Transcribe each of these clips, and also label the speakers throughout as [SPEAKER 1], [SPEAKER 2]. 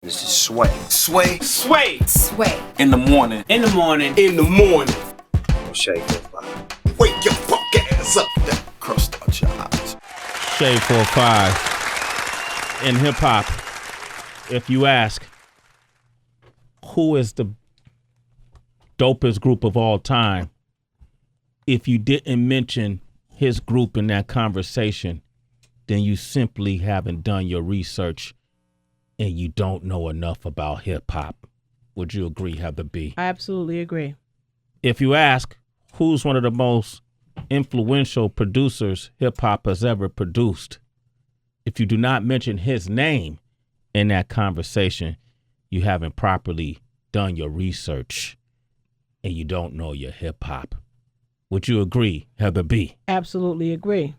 [SPEAKER 1] This is Sway.
[SPEAKER 2] Sway.
[SPEAKER 3] Sway.
[SPEAKER 4] Sway.
[SPEAKER 2] In the morning.
[SPEAKER 3] In the morning.
[SPEAKER 2] In the morning.
[SPEAKER 1] Shay 45.
[SPEAKER 2] Wake your fuck ass up. That crust out your eyes.
[SPEAKER 5] Shay 45. In hip hop, if you ask, who is the dopest group of all time? If you didn't mention his group in that conversation, then you simply haven't done your research and you don't know enough about hip hop. Would you agree, Heather B?
[SPEAKER 6] I absolutely agree.
[SPEAKER 5] If you ask, who's one of the most influential producers hip hop has ever produced? If you do not mention his name in that conversation, you haven't properly done your research and you don't know your hip hop. Would you agree, Heather B?
[SPEAKER 6] Absolutely agree.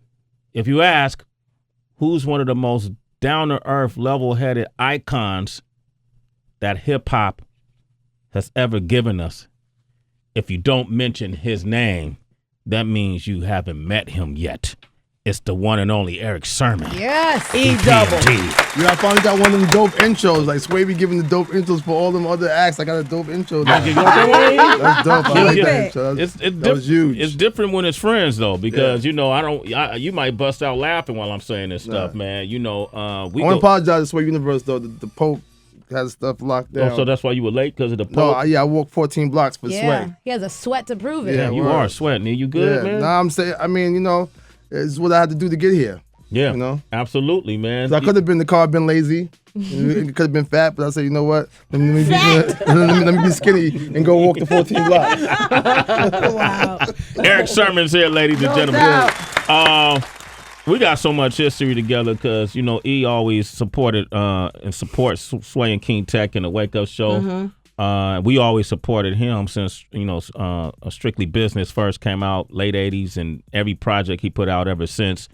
[SPEAKER 5] If you ask, who's one of the most down-to-earth, level-headed icons that hip-hop has ever given us, if you don't mention his name, that means you haven't met him yet. It's the one and only Erick Sermon.
[SPEAKER 4] Yes.
[SPEAKER 6] E-double.
[SPEAKER 7] Yeah, I finally got one of them dope intros. Like Sway be giving the dope intros for all them other acts. I got a dope intro. That's dope. I like that intro. That was huge.
[SPEAKER 5] It's different when it's friends though, because you know you might bust out laughing while I'm saying this stuff, man. You know,
[SPEAKER 7] I want to apologize to Sway Universe though. The Pope has stuff locked down.
[SPEAKER 5] Oh, so that's why you were late because of the Pope?
[SPEAKER 7] No, I walked 14 blocks for Sway.
[SPEAKER 4] He has a sweat to prove it.
[SPEAKER 5] Yeah, you are sweating. You good, man?
[SPEAKER 7] Nah, I'm saying. I mean, you know, it's what I had to do to get here.
[SPEAKER 5] Yeah,
[SPEAKER 7] you know,
[SPEAKER 5] absolutely, man.
[SPEAKER 7] So I could have been the car, been lazy. It could have been fat, but I said, you know what? Let me be skinny and go walk the 14 blocks.
[SPEAKER 4] Wow.
[SPEAKER 5] Erick Sermon's here, ladies and gentlemen. We got so much history together because, you know, E always supported and supports Sway and King Tech and the Wake Up Show. Mm-hmm. We always supported him since, you know, Strictly Business first came out, late 80s, and every project he put out ever since.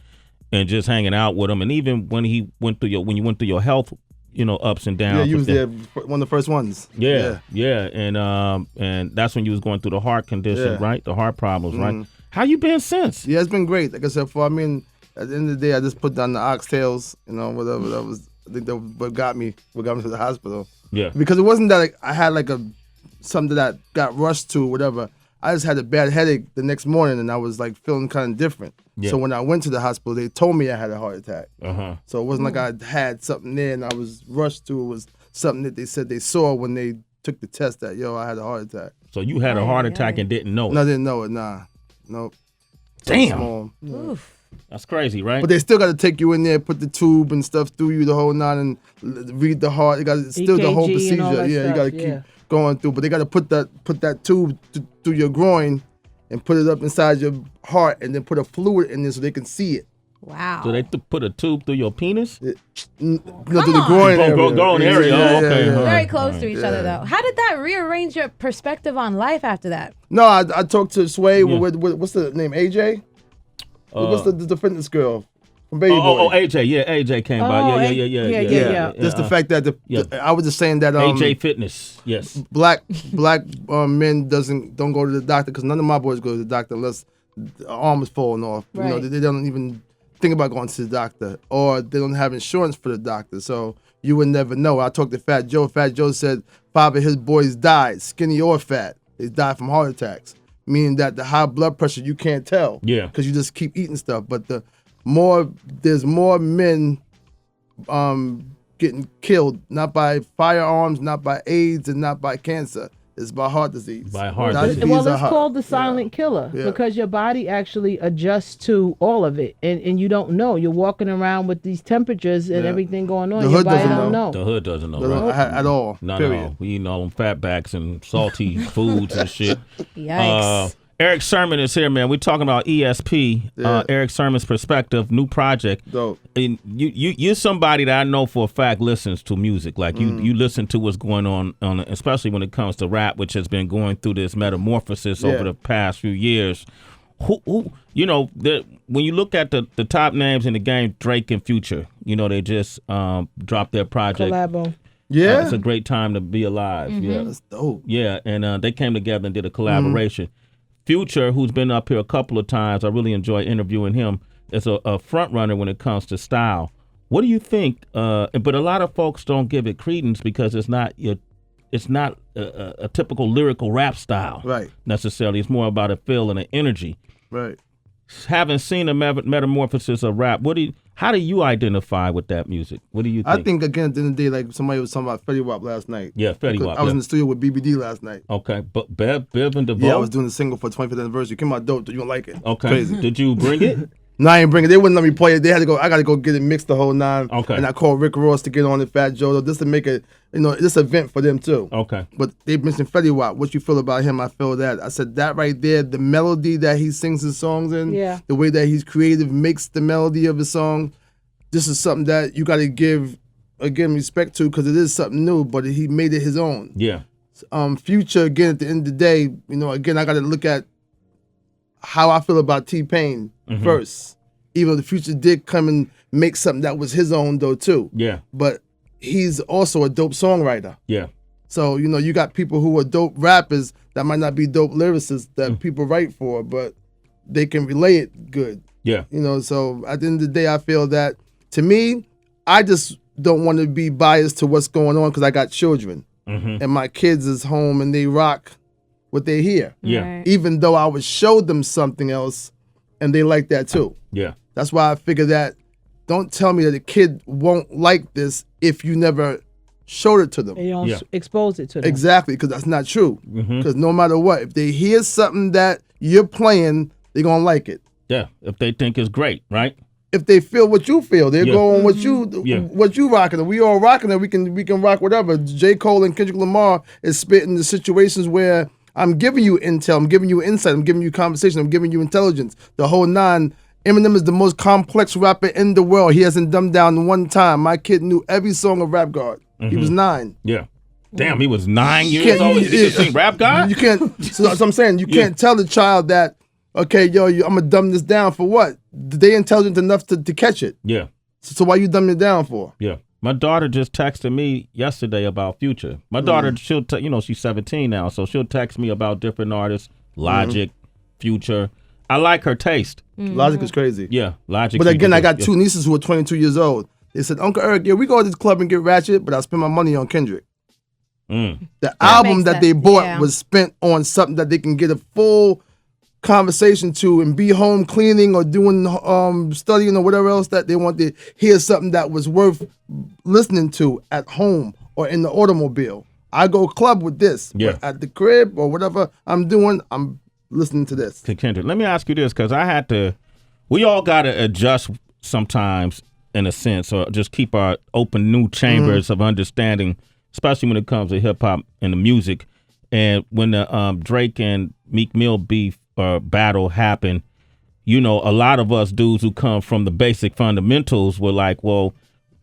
[SPEAKER 5] And just hanging out with him, and even when you went through your health, you know, ups and downs.
[SPEAKER 7] Yeah, you was there, one of the first ones.
[SPEAKER 5] Yeah, and that's when you was going through the heart condition, right? The heart problems, right? How you been since?
[SPEAKER 7] Yeah, it's been great. Like I said, at the end of the day, I just put down the oxtails, you know, whatever that was. I think that was what got me to the hospital.
[SPEAKER 5] Yeah,
[SPEAKER 7] because it wasn't that I had like something that got rushed to, whatever. I just had a bad headache the next morning, and I was like feeling kind of different. Yeah. So when I went to the hospital, they told me I had a heart attack. So it wasn't like I had something there and I was rushed to. It was something that they said they saw when they took the test that, I had a heart attack.
[SPEAKER 5] So you had a heart attack and didn't know it?
[SPEAKER 7] No, I didn't know it, nah. Nope.
[SPEAKER 5] Damn. That's crazy, right?
[SPEAKER 7] But they still got to take you in there, put the tube and stuff through you the whole night and read the heart. It's still the whole procedure. Yeah, you got to keep going through. But they got to put that tube through your groin and put it up inside your heart and then put a fluid in there so they can see it.
[SPEAKER 4] Wow.
[SPEAKER 5] So they put a tube through your penis?
[SPEAKER 7] Through the groin area.
[SPEAKER 5] Groin area. Okay.
[SPEAKER 4] Yeah. Very close to each other, though. How did that rearrange your perspective on life after that?
[SPEAKER 7] No, I talked to Sway with what's the name, AJ? What's the fitness girl? From Baby Boy.
[SPEAKER 5] AJ. Yeah, AJ came by. Yeah.
[SPEAKER 7] Just the fact that I was just saying that
[SPEAKER 5] AJ Fitness. Yes.
[SPEAKER 7] Black men don't go to the doctor because none of my boys go to the doctor unless the arm is falling off. Right. You know, they don't even think about going to the doctor, or they don't have insurance for the doctor. So you would never know. I talked to Fat Joe. Fat Joe said 5 of his boys died, skinny or fat. They died from heart attacks, meaning that the high blood pressure you can't tell. Yeah. Because you just keep eating stuff, but there's more men getting killed, not by firearms, not by AIDS, and not by cancer. It's by heart disease.
[SPEAKER 5] By heart disease.
[SPEAKER 6] Well, it's called the silent killer because your body actually adjusts to all of it, and you don't know. You're walking around with these temperatures and everything going on.
[SPEAKER 7] The
[SPEAKER 6] your
[SPEAKER 7] hood
[SPEAKER 6] body
[SPEAKER 7] doesn't
[SPEAKER 6] don't know.
[SPEAKER 5] The hood doesn't know.
[SPEAKER 7] At all.
[SPEAKER 5] No. We eating all them fatbacks and salty foods and shit.
[SPEAKER 4] Yikes.
[SPEAKER 5] Erick Sermon is here, man. We're talking about ESP, Erick Sermon's Perspective, new project.
[SPEAKER 7] Dope.
[SPEAKER 5] And you're somebody that I know for a fact listens to music. Like you listen to what's going on, especially when it comes to rap, which has been going through this metamorphosis over the past few years. Who you know, when you look at the top names in the game, Drake and Future, you know, they just dropped their project.
[SPEAKER 6] Collabo.
[SPEAKER 7] Yeah.
[SPEAKER 5] It's a great time to be alive.
[SPEAKER 4] Mm-hmm.
[SPEAKER 5] Yeah.
[SPEAKER 7] That's dope.
[SPEAKER 5] Yeah, and they came together and did a collaboration. Future, who's been up here a couple of times, I really enjoy interviewing him, is a front runner when it comes to style. What do you think? But a lot of folks don't give it credence because it's not a typical lyrical rap style,
[SPEAKER 7] Right.
[SPEAKER 5] necessarily. It's more about a feel and an energy.
[SPEAKER 7] Right.
[SPEAKER 5] Having seen a metamorphosis of rap, how do you identify with that music? What do you think?
[SPEAKER 7] I think again at the end of the day, like somebody was talking about Fetty Wap last night.
[SPEAKER 5] Yeah, Fetty
[SPEAKER 7] Because
[SPEAKER 5] Wap.
[SPEAKER 7] I was
[SPEAKER 5] yeah.
[SPEAKER 7] in the studio with BBD last night.
[SPEAKER 5] Okay, but Biv and DeVoe?
[SPEAKER 7] Yeah, I was doing the single for 25th anniversary. Came out dope. You don't like it?
[SPEAKER 5] Okay.
[SPEAKER 7] Crazy.
[SPEAKER 5] Did you bring it?
[SPEAKER 7] No, I ain't bring it. They wouldn't let me play it. They had to go. I got to go get it mixed the whole nine.
[SPEAKER 5] Okay.
[SPEAKER 7] And I called Rick Ross to get on it, Fat Joe, just to make it, this event for them too.
[SPEAKER 5] Okay.
[SPEAKER 7] But they mentioned Fetty Wap. What you feel about him? I feel that. I said that right there, the melody that he sings his songs in,
[SPEAKER 6] Yeah.
[SPEAKER 7] the way that he's creative, makes the melody of his song. This is something that you got to give, again, respect to because it is something new, but he made it his own.
[SPEAKER 5] Yeah.
[SPEAKER 7] Future, again, at the end of the day, again, I got to look at how I feel about T-Pain first. Even though the Future did come and make something that was his own, though, too.
[SPEAKER 5] Yeah.
[SPEAKER 7] But he's also a dope songwriter.
[SPEAKER 5] Yeah.
[SPEAKER 7] So, you got people who are dope rappers that might not be dope lyricists that people write for, but they can relay it good.
[SPEAKER 5] Yeah.
[SPEAKER 7] So at the end of the day, I feel that, to me, I just don't want to be biased to what's going on because I got children. And my kids is home and they rock what they hear.
[SPEAKER 5] Yeah.
[SPEAKER 4] Right.
[SPEAKER 7] Even though I would show them something else and they like that too.
[SPEAKER 5] Yeah.
[SPEAKER 7] That's why I figure that don't tell me that a kid won't like this if you never showed it to them.
[SPEAKER 6] And you don't
[SPEAKER 5] Yeah.
[SPEAKER 6] expose it to them.
[SPEAKER 7] Exactly, because that's not true. Because no matter what, if they hear something that you're playing, they're going to like it.
[SPEAKER 5] Yeah. If they think it's great, right?
[SPEAKER 7] If they feel what you feel, they
[SPEAKER 5] Yeah.
[SPEAKER 7] go on what
[SPEAKER 5] Yeah.
[SPEAKER 7] you rocking. And we all rocking it. We can rock whatever. J. Cole and Kendrick Lamar is spitting the situations where I'm giving you intel, I'm giving you insight, I'm giving you conversation, I'm giving you intelligence. The whole nine. Eminem is the most complex rapper in the world. He hasn't dumbed down one time. My kid knew every song of Rap God. He was 9.
[SPEAKER 5] Yeah. Damn, he was 9 years
[SPEAKER 7] can't-
[SPEAKER 5] old. He could sing Rap God?
[SPEAKER 7] You can't. So I'm saying you can't tell the child that, okay, yo, I'm gonna dumb this down for what? They intelligent enough to catch it.
[SPEAKER 5] Yeah.
[SPEAKER 7] So why you dumbing it down for?
[SPEAKER 5] Yeah. My daughter just texted me yesterday about Future. My daughter, she'll, she's 17 now, so she'll text me about different artists, Logic, Future. I like her taste.
[SPEAKER 7] Logic is crazy.
[SPEAKER 5] Yeah, Logic.
[SPEAKER 7] But again, I got
[SPEAKER 5] yeah.
[SPEAKER 7] 2 nieces who are 22 years old. They said, Uncle Eric, yeah, we go to this club and get ratchet, but I spend my money on Kendrick. The album
[SPEAKER 4] makes
[SPEAKER 7] that
[SPEAKER 4] sense,
[SPEAKER 7] they bought
[SPEAKER 4] yeah.
[SPEAKER 7] was spent on something that they can get a full conversation to and be home cleaning or doing studying or whatever else that they want to hear something that was worth listening to at home or in the automobile. I go club with this.
[SPEAKER 5] Yeah.
[SPEAKER 7] But at the crib or whatever I'm doing, I'm listening to this.
[SPEAKER 5] To Kendrick. Let me ask you this, because we all got to adjust sometimes in a sense, or just keep our open new chambers of understanding, especially when it comes to hip hop and the music. And when the Drake and Meek Mill beef or battle happened, a lot of us dudes who come from the basic fundamentals were like, well,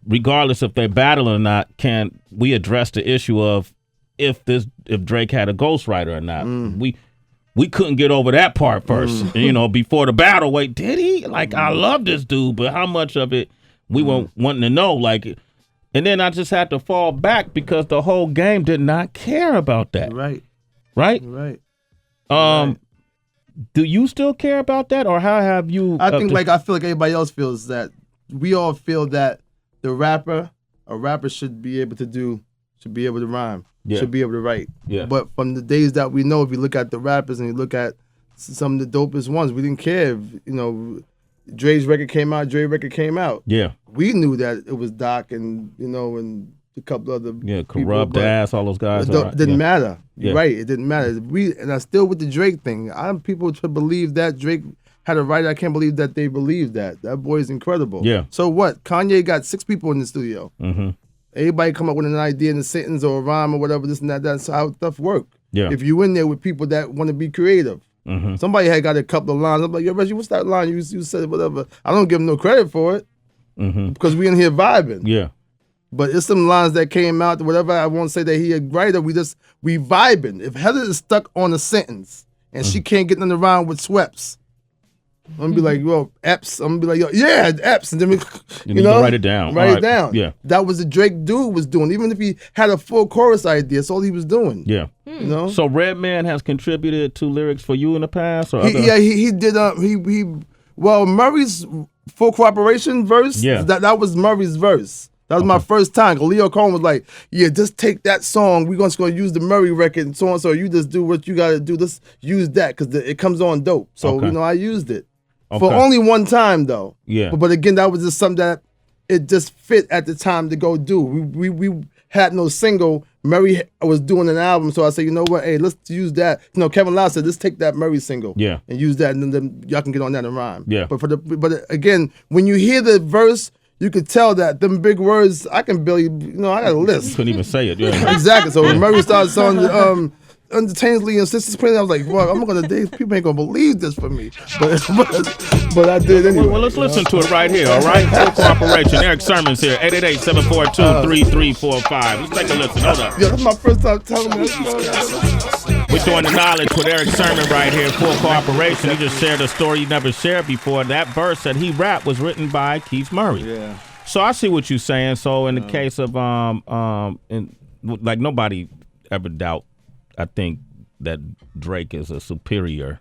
[SPEAKER 5] regardless if they're battling or not, can we address the issue of if Drake had a ghostwriter or not? We couldn't get over that part first. And, before the battle, wait, did he? Like, I love this dude, but how much of it we were wanting to know? Like, and then I just had to fall back because the whole game did not care about that.
[SPEAKER 7] Right.
[SPEAKER 5] Right? Do you still care about that, or how have you?
[SPEAKER 7] I think I feel like everybody else feels that. We all feel that a rapper should be able to rhyme,
[SPEAKER 5] Yeah.
[SPEAKER 7] should be able to write.
[SPEAKER 5] Yeah.
[SPEAKER 7] But from the days that we know, if you look at the rappers and you look at some of the dopest ones, we didn't care if, Dre's record came out, Dre record came out.
[SPEAKER 5] Yeah.
[SPEAKER 7] We knew that it was Doc and, and a couple other people,
[SPEAKER 5] Corrupt
[SPEAKER 7] but
[SPEAKER 5] Ass, all those guys.
[SPEAKER 7] it didn't matter. You're
[SPEAKER 5] Yeah.
[SPEAKER 7] right. It didn't matter. And I still with the Drake thing. I'm people to believe that Drake had a writer. I can't believe that they believe that. That boy is incredible.
[SPEAKER 5] Yeah.
[SPEAKER 7] So what? Kanye got 6 people in the studio.
[SPEAKER 5] Mm-hmm.
[SPEAKER 7] Everybody come up with an idea in a sentence or a rhyme or whatever, this and that. That's how stuff work.
[SPEAKER 5] Yeah.
[SPEAKER 7] If you in there with people that want to be creative.
[SPEAKER 5] Mm-hmm.
[SPEAKER 7] Somebody had got a couple of lines. I'm like, yo, Reggie, what's that line you said? Whatever. I don't give him no credit for it because we in here vibing.
[SPEAKER 5] Yeah.
[SPEAKER 7] But it's some lines that came out, whatever. I won't say that he a writer. We vibing. If Heather is stuck on a sentence and she can't get nothing around with sweps, I'm gonna be like, well, Epps. I'm gonna be like, yo, yeah, Epps, and then we,
[SPEAKER 5] You can write it down.
[SPEAKER 7] Write
[SPEAKER 5] All
[SPEAKER 7] it
[SPEAKER 5] right.
[SPEAKER 7] down.
[SPEAKER 5] Yeah.
[SPEAKER 7] That was the Drake dude was doing. Even if he had a full chorus idea, that's all he was doing.
[SPEAKER 5] Yeah.
[SPEAKER 7] You know.
[SPEAKER 5] So Redman has contributed to lyrics for you in the past, or other?
[SPEAKER 7] He did. Well, Murray's Full Cooperation verse.
[SPEAKER 5] Yeah.
[SPEAKER 7] That was Murray's verse. That was my first time. Leo Cohen was like, yeah, just take that song. We're just going to use the Murray record and so on. So you just do what you got to do. Just use that because it comes on dope. So,
[SPEAKER 5] Okay.
[SPEAKER 7] I used it.
[SPEAKER 5] Okay.
[SPEAKER 7] For only one time, though.
[SPEAKER 5] Yeah.
[SPEAKER 7] But again, that was just something that it just fit at the time to go do. We had no single. Murray was doing an album. So I said, you know what? Hey, let's use that. Kevin Loud said, let's take that Murray single.
[SPEAKER 5] Yeah.
[SPEAKER 7] And use that. And then y'all can get on that and rhyme.
[SPEAKER 5] Yeah.
[SPEAKER 7] But again, when you hear the verse, you could tell that them big words, I can barely, I got a list.
[SPEAKER 5] Couldn't even say it. Yeah.
[SPEAKER 7] Exactly. So when Murray started song, Entertainly and Sisters Playing, I was like, well, I'm gonna, people ain't gonna believe this for me. But I did anyway.
[SPEAKER 5] Well, let's listen to it right here, all right? Full Cooperation. Eric Sermon's here, 888-742-3345. Let's take a listen. Hold up.
[SPEAKER 7] Yo, that's my first time telling me that.
[SPEAKER 5] We're doing the knowledge with Eric Sermon right here, Full Cooperation. He just shared a story you never shared before. That verse that he rapped was written by Keith Murray.
[SPEAKER 7] Yeah.
[SPEAKER 5] So I see what you're saying. So in the case of like nobody ever doubt, I think that Drake is a superior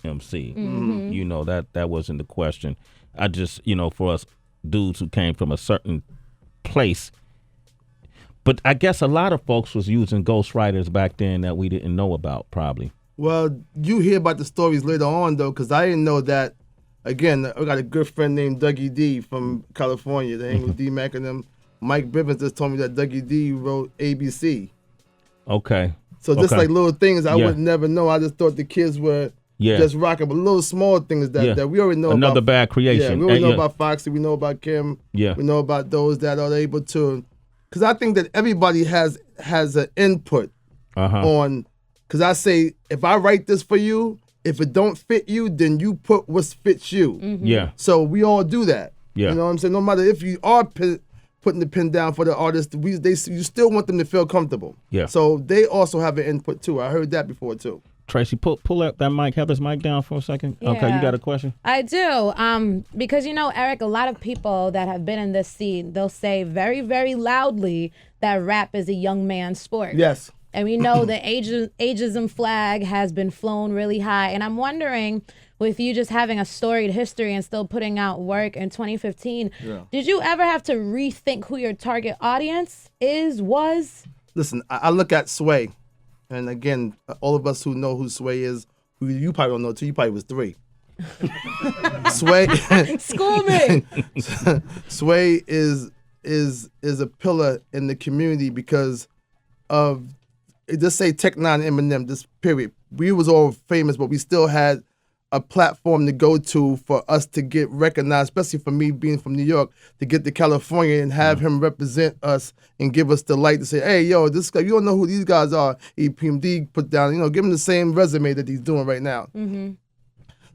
[SPEAKER 5] MC. Mm-hmm. That wasn't the question. I just, for us dudes who came from a certain place. But I guess a lot of folks was using ghostwriters back then that we didn't know about, probably.
[SPEAKER 7] Well, you hear about the stories later on, though, because I didn't know that. Again, I got a good friend named Dougie D from California. They hang with D-Mac and them. Mike Bivens just told me that Dougie D wrote ABC.
[SPEAKER 5] Okay.
[SPEAKER 7] So just like little things I would never know. I just thought the kids were just rocking, but little small things that we already know about.
[SPEAKER 5] Another bad creation.
[SPEAKER 7] Yeah, we already know about Foxy. We know about Kim.
[SPEAKER 5] Yeah.
[SPEAKER 7] We know about those that are able to. Because I think that everybody has an input on. Because I say, if I write this for you, if it don't fit you, then you put what fits you.
[SPEAKER 4] Mm-hmm.
[SPEAKER 5] Yeah.
[SPEAKER 7] So we all do that.
[SPEAKER 5] Yeah.
[SPEAKER 7] You know what I'm saying? No matter if you are putting the pen down for the artist, you still want them to feel comfortable.
[SPEAKER 5] Yeah.
[SPEAKER 7] So they also have an input too. I heard that before too.
[SPEAKER 5] Tracy, pull up that mic. Have his mic down for a second.
[SPEAKER 4] Yeah.
[SPEAKER 5] Okay, you got a question?
[SPEAKER 4] I do. Because Eric, a lot of people that have been in this scene, they'll say very, very loudly that rap is a young man's sport.
[SPEAKER 7] Yes.
[SPEAKER 4] And we know the ageism flag has been flown really high. And I'm wondering, with you just having a storied history and still putting out work in 2015, did you ever have to rethink who your target audience was?
[SPEAKER 7] Listen, I look at Sway. And again, all of us who know who Sway is, who you probably don't know too, you probably was 3. Sway.
[SPEAKER 4] School me.
[SPEAKER 7] Sway is a pillar in the community because of, just say Tech Nine, Eminem, this period. We was all famous, but we still had a platform to go to for us to get recognized, especially for me being from New York, to get to California and have him represent us and give us the light to say, hey, yo, this guy, you don't know who these guys are. EPMD put down, give him the same resume that he's doing right now. Mm-hmm.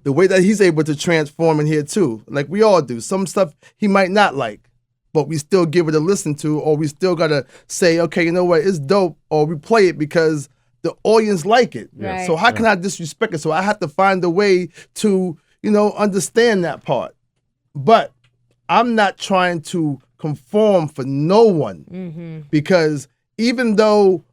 [SPEAKER 7] The way that he's able to transform in here too, like we all do. Some stuff he might not like, but we still give it a listen to, or we still gotta say, okay, you know what, it's dope, or we play it because the audience like it.
[SPEAKER 4] Right.
[SPEAKER 7] So how can I disrespect it? So I have to find a way to, understand that part. But I'm not trying to conform for no one, because even though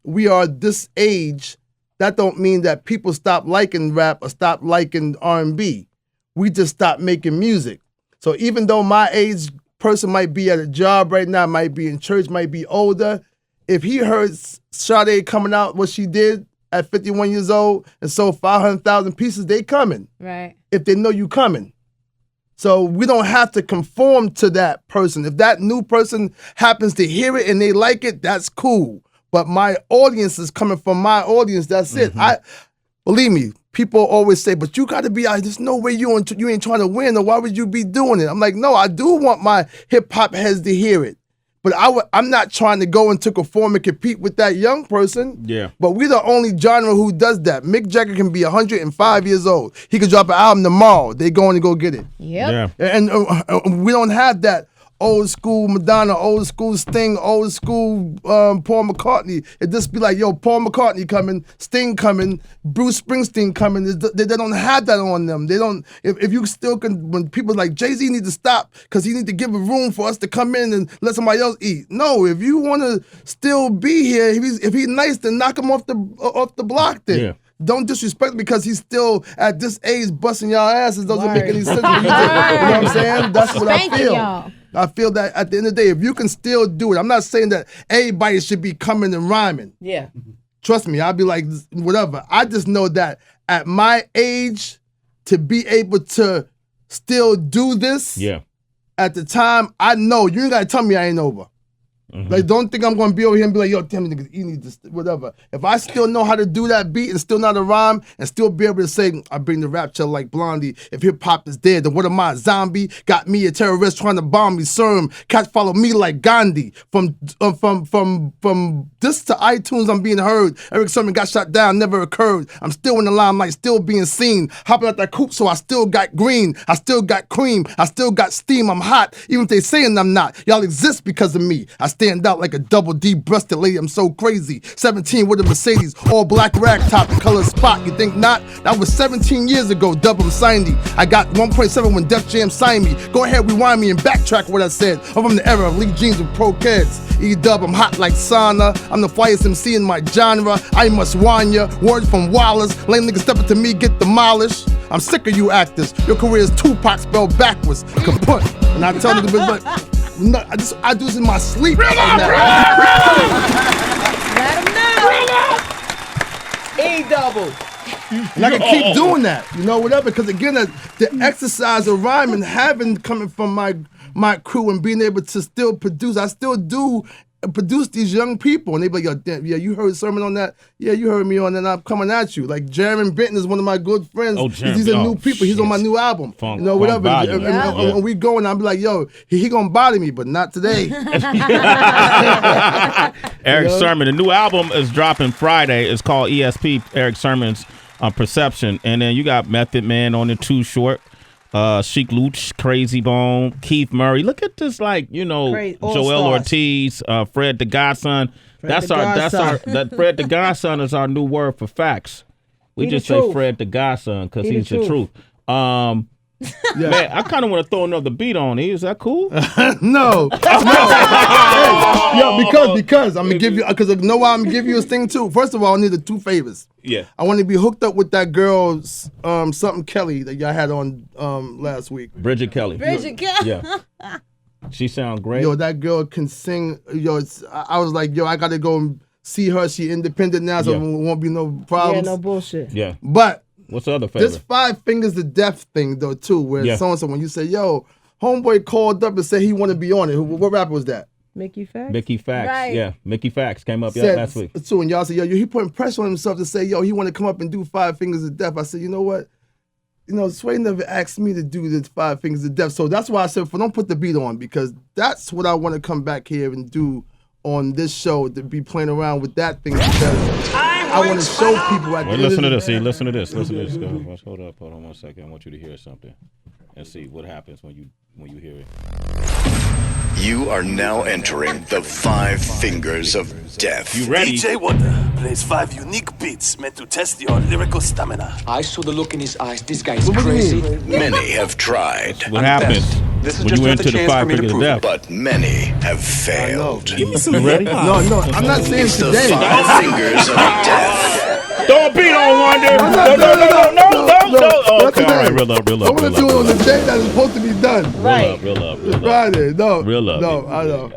[SPEAKER 7] we are this age, that don't mean that people stop liking rap or stop liking R&B. We just stop making music. So even though my age person might be at a job right now, might be in church, might be older, if he heard Sade coming out, what she did at 51 years old and sold 500,000 pieces, they coming.
[SPEAKER 4] Right.
[SPEAKER 7] If they know you coming. So we don't have to conform to that person. If that new person happens to hear it and they like it, that's cool. But my audience is coming from my audience. That's it. Believe me, people always say, but you got to be, there's no way you ain't trying to win, or why would you be doing it? I'm like, no, I do want my hip hop heads to hear it. But I'm not trying to go into conform and compete with that young person. Yeah. But we're the only genre who does that. Mick Jagger can be 105 years old. He could drop an album tomorrow. They going to go get it.
[SPEAKER 4] Yep.
[SPEAKER 5] Yeah.
[SPEAKER 7] And we don't have that old school Madonna, old school Sting, old school Paul McCartney. It just be like, yo, Paul McCartney coming, Sting coming, Bruce Springsteen coming. They don't have that on them. They don't. If you still can, when people like Jay-Z need to stop because he need to give a room for us to come in and let somebody else eat. No, if you want to still be here, if he's nice, then knock him off the block then.
[SPEAKER 5] Yeah.
[SPEAKER 7] don't disrespect him because he's still at this age busting y'all asses. Doesn't make any sense. You know what I'm saying? That's what I
[SPEAKER 4] Spanking
[SPEAKER 7] feel.
[SPEAKER 4] y'all.
[SPEAKER 7] I feel that at the end of the day, if you can still do it, I'm not saying that everybody should be coming and rhyming.
[SPEAKER 6] Yeah.
[SPEAKER 7] Trust me, I'll be like, whatever. I just know that at my age, to be able to still do this, at the time, I know you ain't gotta tell me I ain't over. Like, don't think I'm gonna be over here and be like, yo, damn niggas, you need to whatever. If I still know how to do that beat and still know how to rhyme and still be able to say, I bring the rap chill like Blondie. If hip hop is dead, then what am I? A zombie? Got me a terrorist trying to bomb me. Serum, cats follow me like Gandhi. From this to iTunes, I'm being heard. Eric Sermon got shot down, never occurred. I'm still in the limelight, still being seen. Hopping out that coupe, so I still got green. I still got cream. I still got steam. I'm hot, even if they saying I'm not. Y'all exist because of me. I stand out like a double D-breasted lady. I'm so crazy. 17 with a Mercedes, all black rag top, the color spot. You think not? That was 17 years ago. Dub, I'm signed. I got 1.7 when Def Jam signed me. Go ahead, rewind me and backtrack what I said. I'm from the era of Lee Jeans with Pro Kids. E-Dub, I'm hot like sauna. I'm the flyest MC in my genre. I must warn ya. Words from Wallace. Lame niggas step up to me, get demolished. I'm sick of you actors. Your career is Tupac spelled backwards. Kaput. And I tell niggas, but no, I do this in my sleep.
[SPEAKER 4] Let him know.
[SPEAKER 6] E-double.
[SPEAKER 7] And I can keep doing that, you know, whatever. Because again, the exercise of rhyming, having coming from my crew and being able to still produce, I still do produce these young people, and they be like, yo, damn, yeah, you heard Sermon on that? Yeah, you heard me on that, and I'm coming at you. Like, Jeremy Benton is one of my good friends.
[SPEAKER 5] Oh,
[SPEAKER 7] These are new people. He's on my new album.
[SPEAKER 5] Funk,
[SPEAKER 7] you know, whatever.
[SPEAKER 5] and
[SPEAKER 7] we go, and I'm like, yo, he gonna bother me, but not today.
[SPEAKER 5] Eric Sermon. The new album is dropping Friday. It's called ESP, Eric Sermon's Perception. And then you got Method Man on the Too Short. Sheik Luch, Crazy Bone, Keith Murray. Look at this, like, you know, Joel Ortiz, Fred the Godson. Fred the Godson is our new word for facts. We just say Fred the Godson because he's the truth. Man, I kind of want to throw another beat on. Is that cool?
[SPEAKER 7] No. Because I'm gonna give you, because you know why I'm gonna give you a thing too. First of all, I need the two favors.
[SPEAKER 5] Yeah.
[SPEAKER 7] I want to be hooked up with that girl, something Kelly that y'all had on last week.
[SPEAKER 5] Bridget Kelly. Yeah. She sounds great.
[SPEAKER 7] Yo, that girl can sing. Yo, I was like, yo, I gotta go and see her. She independent now, so it won't be no problems.
[SPEAKER 6] Yeah, no bullshit.
[SPEAKER 7] Yeah. But
[SPEAKER 5] what's the other favorite?
[SPEAKER 7] This 5 Fingers to Death thing though too, where so and so when you say, yo, homeboy called up and said he want to be on it. What rapper was that?
[SPEAKER 6] Mickey Fax.
[SPEAKER 5] Mickey Fax.
[SPEAKER 4] Right.
[SPEAKER 5] Yeah, Mickey Fax came up last week.
[SPEAKER 7] So when y'all said, yo, he putting pressure on himself to say, yo, he want to come up and do 5 Fingers to Death. I said, you know what? You know, Sway never asked me to do this 5 Fingers to Death. So that's why I said, don't put the beat on, because that's what I want to come back here and do on this show, to be playing around with that thing, because I want to show people at the end
[SPEAKER 5] listen to this. See, listen to this. Listen to this. Go. Hold on 1 second. I want you to hear something and see what happens when you hear it.
[SPEAKER 2] You are now entering the 5 Fingers of Death.
[SPEAKER 5] You ready?
[SPEAKER 3] DJ Wonder plays 5 unique beats meant to test your lyrical stamina.
[SPEAKER 8] I saw the look in his eyes. This guy is crazy.
[SPEAKER 2] Many have tried.
[SPEAKER 5] What happens
[SPEAKER 8] This is
[SPEAKER 5] when
[SPEAKER 8] just
[SPEAKER 5] you
[SPEAKER 8] another
[SPEAKER 5] enter the
[SPEAKER 8] chance for
[SPEAKER 5] 5
[SPEAKER 8] me to
[SPEAKER 5] Fingers of
[SPEAKER 8] prove
[SPEAKER 5] Death?
[SPEAKER 2] But many have failed.
[SPEAKER 5] You ready?
[SPEAKER 7] No, I'm not saying
[SPEAKER 2] It's the
[SPEAKER 7] today.
[SPEAKER 2] 5 Fingers of Death.
[SPEAKER 5] Don't beat on Wonder. No. Okay, all right, real up.
[SPEAKER 7] I want to do it on the day that it's supposed to be done.
[SPEAKER 5] Real up.
[SPEAKER 7] Friday. No.
[SPEAKER 5] Real up.
[SPEAKER 7] No, I know.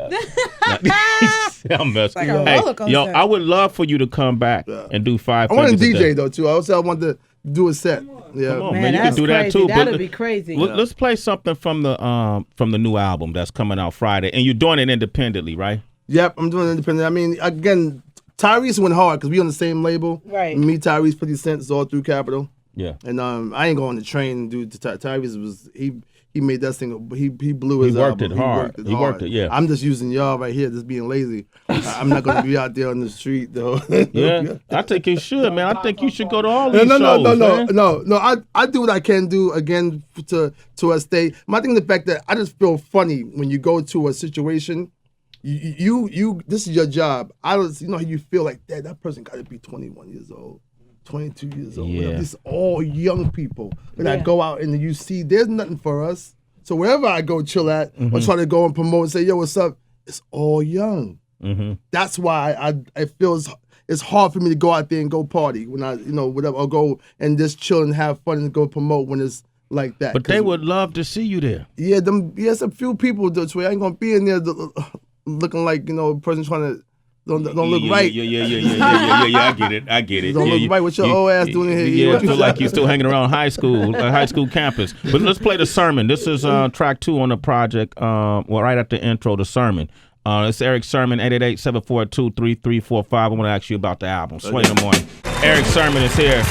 [SPEAKER 5] I'm messing.
[SPEAKER 4] Like a roller coaster.
[SPEAKER 5] Yo, I would love for you to come back and do 5
[SPEAKER 7] I want to
[SPEAKER 5] Fingers of
[SPEAKER 7] DJ
[SPEAKER 5] Death.
[SPEAKER 7] though too. I also want to do a set. Yeah.
[SPEAKER 5] Come on,
[SPEAKER 6] Man,
[SPEAKER 5] man, you can
[SPEAKER 6] that's
[SPEAKER 5] do that
[SPEAKER 6] crazy.
[SPEAKER 5] too.
[SPEAKER 6] That'd be crazy.
[SPEAKER 5] Let's play something from the new album that's coming out Friday, and you're doing it independently, right?
[SPEAKER 7] Yep, I'm doing it independent. I mean, again, Tyrese went hard because we on the same label.
[SPEAKER 6] Right.
[SPEAKER 7] Me, Tyrese, 50 Cent, it's all through Capitol.
[SPEAKER 5] Yeah.
[SPEAKER 7] And I ain't going to train, dude. Tyrese was he made that thing. He blew his.
[SPEAKER 5] He worked
[SPEAKER 7] album.
[SPEAKER 5] it hard. He worked it. Yeah.
[SPEAKER 7] I'm just using y'all right here, just being lazy. I'm not going to be out there on the street though.
[SPEAKER 5] Yeah, I think you should, man. I think you should go to all these shows.
[SPEAKER 7] No. I do what I can do again to a state. My thing, the fact that I just feel funny when you go to a situation. You this is your job. You feel like that person got to be 21 years old, 22 years old.
[SPEAKER 5] Yeah.
[SPEAKER 7] This all young people. When I go out and you see there's nothing for us. So wherever I go chill at or try to go and promote and say, yo, what's up? It's all young.
[SPEAKER 5] Mm-hmm.
[SPEAKER 7] That's why it feels it's hard for me to go out there and go party when I, whatever, or go and just chill and have fun and go promote when it's like that.
[SPEAKER 5] But they would love to see you there.
[SPEAKER 7] Yeah, it's a few people this way. I ain't gonna be in there looking like, a person trying to don't look right.
[SPEAKER 5] Yeah. I get it.
[SPEAKER 7] Don't look right with your old ass doing it here.
[SPEAKER 5] Yeah, feel like you're still hanging around high school campus. But let's play the sermon. This is track 2 on the project. Right at the intro, the sermon. It's Eric Sermon, 888-742-3345. I want to ask you about the album, Sway in the Morning. Eric Sermon is here.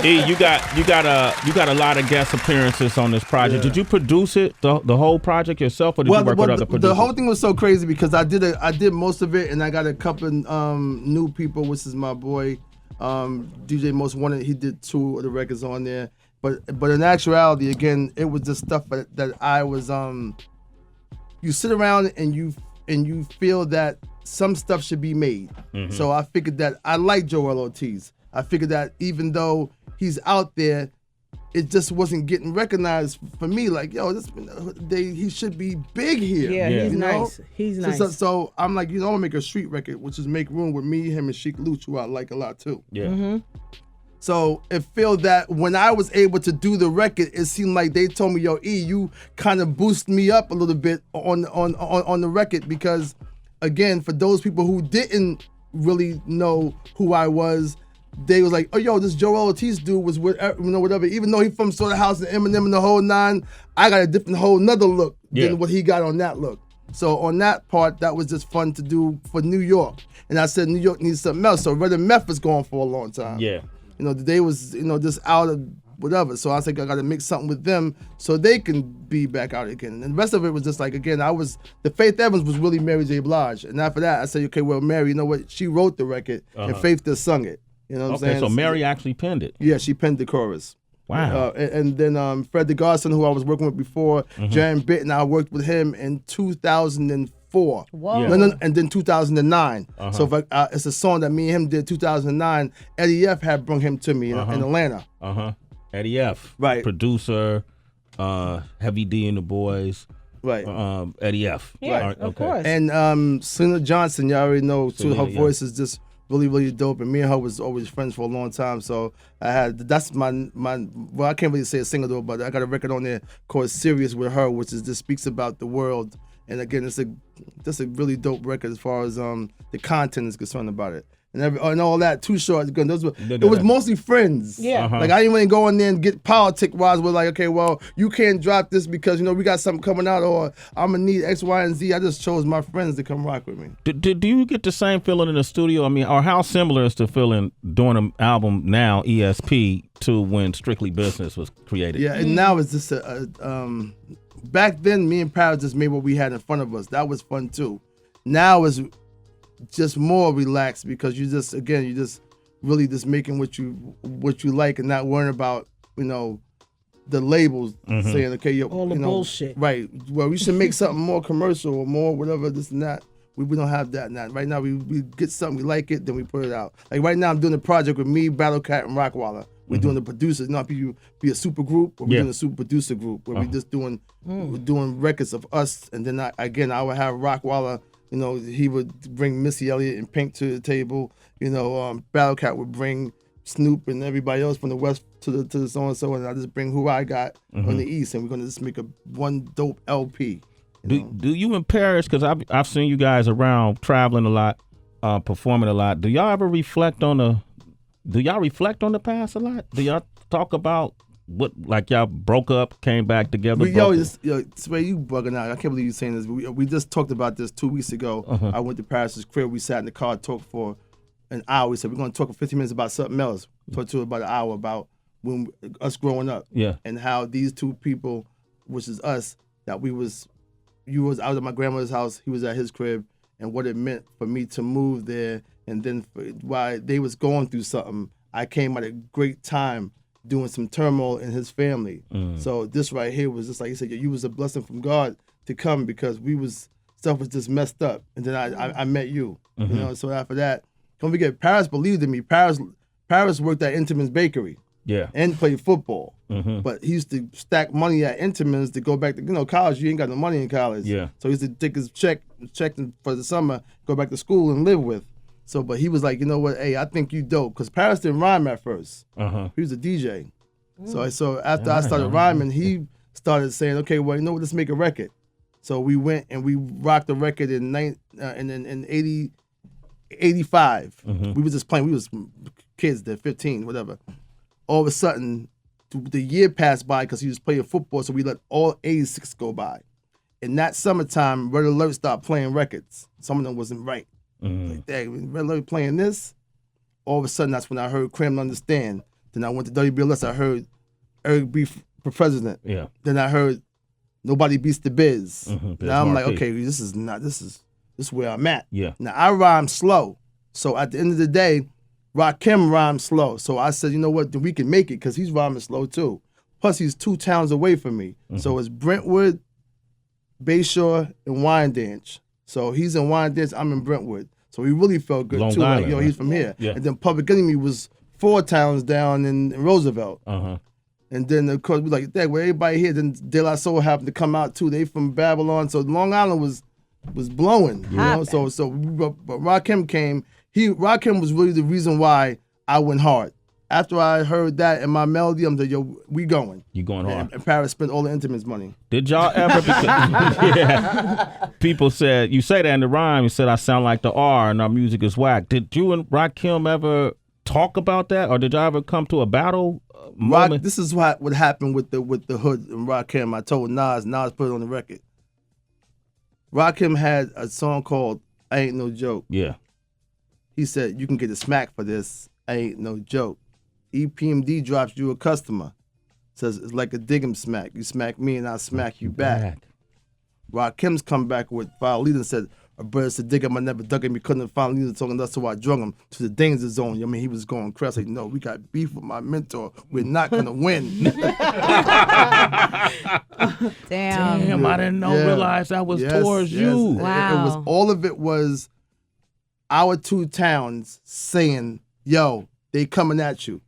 [SPEAKER 5] E, you got a lot of guest appearances on this project.
[SPEAKER 7] Yeah.
[SPEAKER 5] Did you produce it, the whole project yourself, or did you work with other producers?
[SPEAKER 7] The whole thing was so crazy because I did most of it, and I got a couple new people, which is my boy DJ Most Wanted. He did 2 of the records on there, but in actuality, again, it was just stuff that I was you sit around and you feel that some stuff should be made. Mm-hmm. So I figured that I like Joel Ortiz. I figured that even though he's out there, it just wasn't getting recognized for me. Like, yo, he should be big here.
[SPEAKER 6] Yeah, he's nice. He's nice.
[SPEAKER 7] So I'm like, I'm gonna make a street record, which is Make Room with me, him, and Sheik Luch, who I like a lot too.
[SPEAKER 5] Yeah.
[SPEAKER 6] Mm-hmm.
[SPEAKER 7] So it felt that when I was able to do the record, it seemed like they told me, yo, E, you kind of boosted me up a little bit on the record because, again, for those people who didn't really know who I was, they was like, oh, yo, this Joel Ortiz dude was whatever. Even though he from Slaughterhouse and Eminem and the whole 9, I got a different whole nother look than what he got on that look. So on that part, that was just fun to do for New York. And I said New York needs something else. So Red and Meth was going for a long time.
[SPEAKER 5] Yeah.
[SPEAKER 7] They was, just out of whatever. So I was like, I got to make something with them so they can be back out again. And the rest of it was just like, again, the Faith Evans was really Mary J. Blige. And after that, I said, okay, well, Mary, you know what? She wrote the record and Faith just sung it. You know what I'm saying?
[SPEAKER 5] So Mary actually penned it.
[SPEAKER 7] Yeah, she penned the chorus.
[SPEAKER 5] Wow.
[SPEAKER 7] And then Fred DeGarson, who I was working with before, Jaron Bitten, I worked with him in 2004.
[SPEAKER 4] Whoa.
[SPEAKER 5] Yeah.
[SPEAKER 7] No, and then 2009. So if it's a song that me and him did 2009. Eddie F had brought him to me in Atlanta.
[SPEAKER 5] Eddie F.
[SPEAKER 7] Right.
[SPEAKER 5] Producer, Heavy D and the Boys.
[SPEAKER 7] Right.
[SPEAKER 5] Eddie F.
[SPEAKER 6] Yeah, of course.
[SPEAKER 7] And Selena Johnson, y'all already know, too.
[SPEAKER 5] Selena,
[SPEAKER 7] Her voice is just really, really dope. And me and her was always friends for a long time. So that's my well, I can't really say a single though, but I got a record on there called Serious with her, which is just speaks about the world. And again, it's a really dope record as far as the content is concerned about it. And all that, Too Short. It was mostly friends.
[SPEAKER 6] Yeah.
[SPEAKER 7] Like I didn't want to go in there and get politic-wise. We're like, okay, well, you can't drop this because we got something coming out, or I'm gonna need X, Y, and Z. I just chose my friends to come rock with me.
[SPEAKER 5] Do you get the same feeling in the studio? I mean, or how similar is the feeling doing an album now, ESP, to when Strictly Business was created?
[SPEAKER 7] Yeah, and now it's just back then, me and Paris just made what we had in front of us. That was fun too. Now it's just more relaxed because you just really just making what you like and not worrying about the labels saying okay
[SPEAKER 6] all the bullshit,
[SPEAKER 7] right, well we should make something more commercial or more whatever, this and that. We don't have that now. Right now we get something, we like it, then we put it out. Like right now I'm doing a project with me, Battle Cat, and Rockwaller. We're doing the producers, not be a super group, or we're doing a super producer group where we just doing records of us, and then I would have Rockwaller. He would bring Missy Elliott and Pink to the table. Battle Cat would bring Snoop and everybody else from the West to the so and so, and I just bring who I got on the East, and we're gonna just make one dope LP.
[SPEAKER 5] Do you and Paris? Because I've seen you guys around traveling a lot, performing a lot. Do y'all ever reflect on the past a lot? Do y'all talk about what, like y'all broke up, came back together?
[SPEAKER 7] Sway, you bugging out. I can't believe you saying this. We just talked about this 2 weeks ago. I went to Paris's crib. We sat in the car, talked for an hour. We said we're going to talk for 15 minutes about something else. Talked to her about an hour about when us growing up.
[SPEAKER 5] Yeah.
[SPEAKER 7] And how these two people, which is us, that you was out at my grandmother's house, he was at his crib, and what it meant for me to move there. And then while they was going through something, I came at a great time doing some turmoil in his family. So this right here was just like he said, you was a blessing from God to come because stuff was just messed up. And then I met you. So after that, don't forget, Paris believed in me. Paris worked at Intamin's Bakery.
[SPEAKER 5] Yeah.
[SPEAKER 7] And played football. But he used to stack money at Intamin's to go back to, college. You ain't got no money in college.
[SPEAKER 5] Yeah.
[SPEAKER 7] So he used to take his check for the summer, go back to school and live with. So, but he was like, you know what? Hey, I think you dope because Paris didn't rhyme at first.
[SPEAKER 5] Uh-huh.
[SPEAKER 7] He was a DJ. So after I started rhyming, he started saying, okay, well, you know what? Let's make a record. So we went and we rocked the record in 80, 85. We was just playing. We was kids, they're 15, whatever. All of a sudden, the year passed by because he was playing football, so we let all 86 go by. In that summertime, Red Alert started playing records. Some of them wasn't right. Like, dang, Red Alert playing this? All of a sudden, that's when I heard Cram Understand. Then I went to WBLS, I heard Eric B. for president.
[SPEAKER 5] Yeah.
[SPEAKER 7] Then I heard Nobody Beats the Biz. Now I'm like,
[SPEAKER 5] Marquee.
[SPEAKER 7] okay, this is where I'm at.
[SPEAKER 5] Yeah.
[SPEAKER 7] Now I rhyme slow. So at the end of the day, Rakim rhymes slow. So I said, you know what, then we can make it because he's rhyming slow too. Plus he's 2 towns away from me. So it's Brentwood, Bayshore, and Wyandanch. So he's in Wyandanch, I'm in Brentwood. So he really felt good
[SPEAKER 5] Long
[SPEAKER 7] too.
[SPEAKER 5] Island,
[SPEAKER 7] Like, yo,
[SPEAKER 5] right?
[SPEAKER 7] he's from here.
[SPEAKER 5] Yeah.
[SPEAKER 7] And then Public Enemy was 4 towns down in Roosevelt.
[SPEAKER 5] Uh-huh.
[SPEAKER 7] And then of course we like, dang, well, everybody here. Then De La Soul happened to come out too. They from Babylon, so Long Island was blowing. You know, so but Rakim came. Rakim was really the reason why I went hard. After I heard that in my melody, I'm like, yo, we going.
[SPEAKER 5] You going hard.
[SPEAKER 7] And Paris spent all the Intimates money.
[SPEAKER 5] Did y'all ever? Yeah. People said you say that in the rhyme. You said I sound like the R and our music is whack. Did you and Rakim ever talk about that, or did y'all ever come to a battle moment?
[SPEAKER 7] This is what happened with the Hood and Rakim. I told Nas put it on the record. Rakim had a song called I Ain't No Joke.
[SPEAKER 5] Yeah.
[SPEAKER 7] He said, you can get a smack for this. I ain't no joke. EPMD drops you a customer. Says it's like a dig 'em smack. You smack me and I smack you back. Rakim's come back with File Leader and said, a brother said dig him, I never dug him. He couldn't find Leader talking, that's so I drug him to the danger zone. I mean, he was going crazy. Like, no, we got beef with my mentor. We're not going to win.
[SPEAKER 4] Damn.
[SPEAKER 5] I didn't realize that was towards you.
[SPEAKER 4] Wow.
[SPEAKER 7] It was, all of it was our 2 towns saying, yo, they coming at you.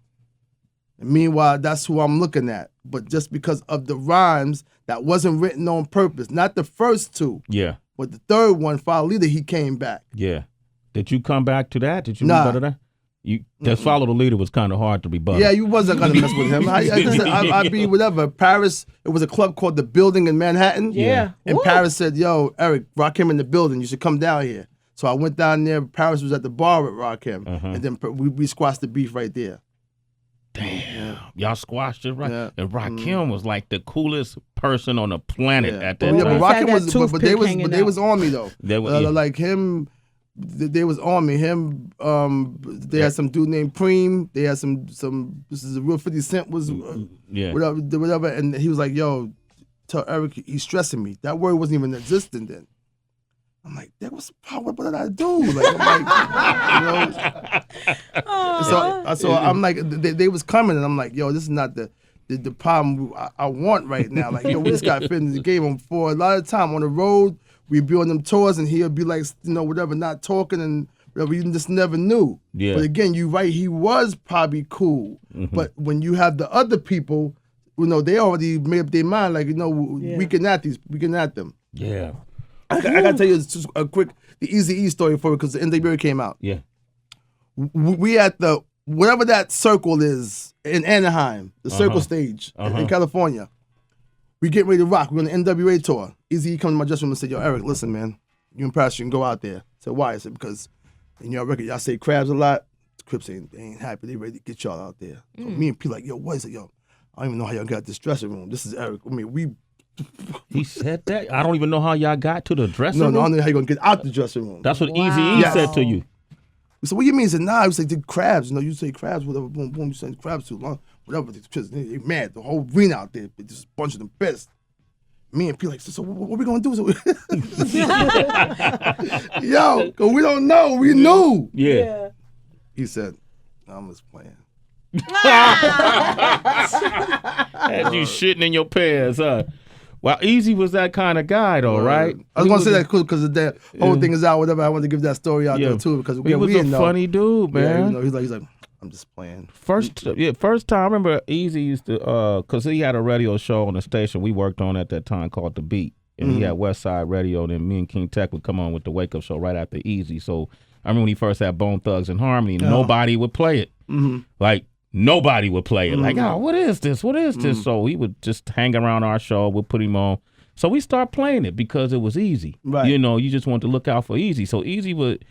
[SPEAKER 7] And meanwhile, that's who I'm looking at. But just because of the rhymes that wasn't written on purpose, not the first 2,
[SPEAKER 5] Yeah.
[SPEAKER 7] but the third one, File Leader, he came back.
[SPEAKER 5] Yeah. Did you come back to that? Did you
[SPEAKER 7] Nah.
[SPEAKER 5] rebuttal that? You just Follow the Leader was kind of hard to rebuttal.
[SPEAKER 7] Yeah, you wasn't gonna mess with him. I'd be whatever. Paris, it was a club called The Building in Manhattan.
[SPEAKER 6] Yeah.
[SPEAKER 7] And
[SPEAKER 6] Woo.
[SPEAKER 7] Paris said, yo, Eric, Rakim in the building. You should come down here. So I went down there. Paris was at the bar with Rakim. And then we squashed the beef right there.
[SPEAKER 5] Damn. Y'all squashed it right.
[SPEAKER 7] Yeah.
[SPEAKER 5] And Rakim was like the coolest person on the planet at that
[SPEAKER 7] Yeah,
[SPEAKER 5] time.
[SPEAKER 7] but
[SPEAKER 6] Had
[SPEAKER 7] Rakim
[SPEAKER 6] that
[SPEAKER 7] was, but
[SPEAKER 6] toothpick
[SPEAKER 7] they was,
[SPEAKER 6] hanging
[SPEAKER 7] but they
[SPEAKER 6] out.
[SPEAKER 7] was on me though.
[SPEAKER 5] They were- yeah.
[SPEAKER 7] Like him, they was on me. Him, they had some dude named Preem. They had some. This is a real 50 Cent was,
[SPEAKER 5] Yeah.
[SPEAKER 7] whatever. And he was like, yo, tell Eric he's stressing me. That word wasn't even existent then. I'm like, that was what did I do? Like, I'm like, you know. So I'm like, they was coming, and I'm like, yo, this is not the problem I want right now. Like, yo, we just got fit in the game. And for a lot of time on the road, we'd be on them tours, and he'll be like, you know, whatever, not talking, and whatever. You just never knew.
[SPEAKER 5] Yeah.
[SPEAKER 7] But again, you right, he was probably cool. But when you have the other people, you know, they already made up their mind. Like, you know, we can at them.
[SPEAKER 5] Yeah.
[SPEAKER 7] I gotta tell you just a quick, the Eazy-E story for it because the NWA came out.
[SPEAKER 5] Yeah.
[SPEAKER 7] We at the, whatever that circle is in Anaheim, the circle stage in California. We getting ready to rock. We're on the NWA tour. Eazy-E come to my dressing room and said, yo, Eric, listen, man, you and Paris, you can go out there. I said, why? I said, because in your record, y'all say crabs a lot. The Crips ain't happy. They ready to get y'all out there. So me and P like, yo, what is it? Yo, I don't even know how y'all got this dressing room. This is Eric. I mean, we...
[SPEAKER 5] He said that? I don't even know how y'all got to the dressing
[SPEAKER 7] No,
[SPEAKER 5] room.
[SPEAKER 7] I don't know how you gonna get out the dressing room.
[SPEAKER 5] That's what Eazy-E said to you.
[SPEAKER 7] We said, what do you mean? He said, nah. He said, did crabs. You know, you say crabs, whatever, boom, boom. You say crabs too long, whatever. They mad. The whole arena out there, just a bunch of them pissed. Me and P like, so what we gonna do? Yo, cause we don't know. We knew.
[SPEAKER 5] Yeah.
[SPEAKER 7] He said, I'm just playing.
[SPEAKER 5] Had you shitting in your pants, huh? Well, Eazy was that kind of guy, though, right?
[SPEAKER 7] I was gonna say that because the whole thing is out, whatever. I wanted to give that story out there too because
[SPEAKER 5] he was
[SPEAKER 7] we
[SPEAKER 5] a
[SPEAKER 7] didn't know.
[SPEAKER 5] funny dude, man.
[SPEAKER 7] Yeah, you know, he's like, I'm just playing.
[SPEAKER 5] First time I remember Eazy used to, cause he had a radio show on the station we worked on at that time called The Beat, and he had West Side Radio. And then me and King Tech would come on with the Wake Up Show right after Eazy. So I remember when he first had Bone Thugs and Harmony, nobody would play it. Like, nobody would play it. Like, oh, what is this? What is this? So he would just hang around our show. We'll put him on. So we start playing it because it was easy.
[SPEAKER 7] Right.
[SPEAKER 5] You know, you just want to look out for Easy. So Easy would